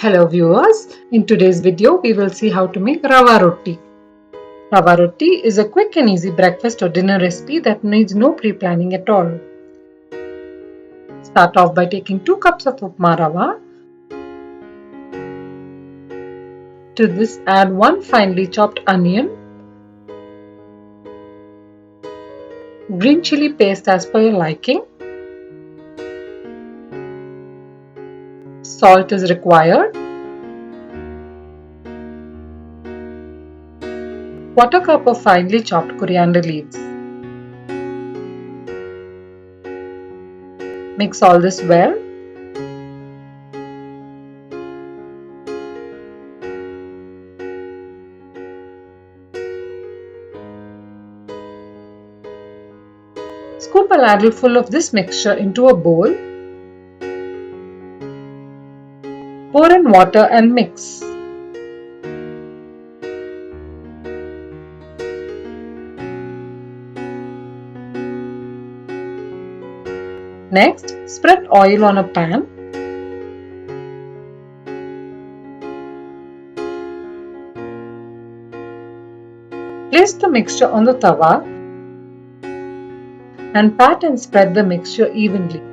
Hello viewers, in today's video we will see how to make Rava Rotti. Rava Rotti is a quick and easy breakfast or dinner recipe that needs no pre-planning at all. Start off by taking 2 cups of upma rava. To this add 1 finely chopped onion, green chilli paste as per your liking, salt is required, 1/4 cup of finely chopped coriander leaves. Mix all this well. Scoop a ladle full of this mixture into a bowl. Pour in water and mix. Next, spread oil on a pan. Place the mixture on the tawa and pat and spread the mixture evenly.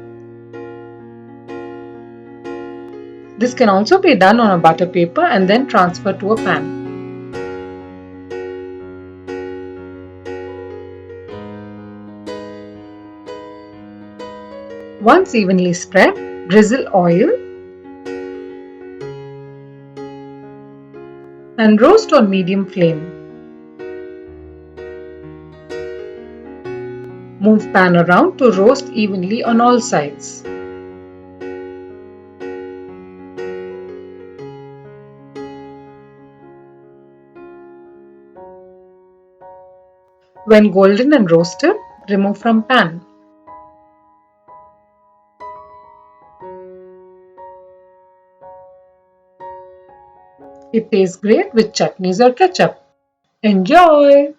This can also be done on a butter paper and then transfer to a pan. Once evenly spread, drizzle oil and roast on medium flame. Move pan around to roast evenly on all sides. When golden and roasted, remove from pan. It tastes great with chutneys or ketchup. Enjoy!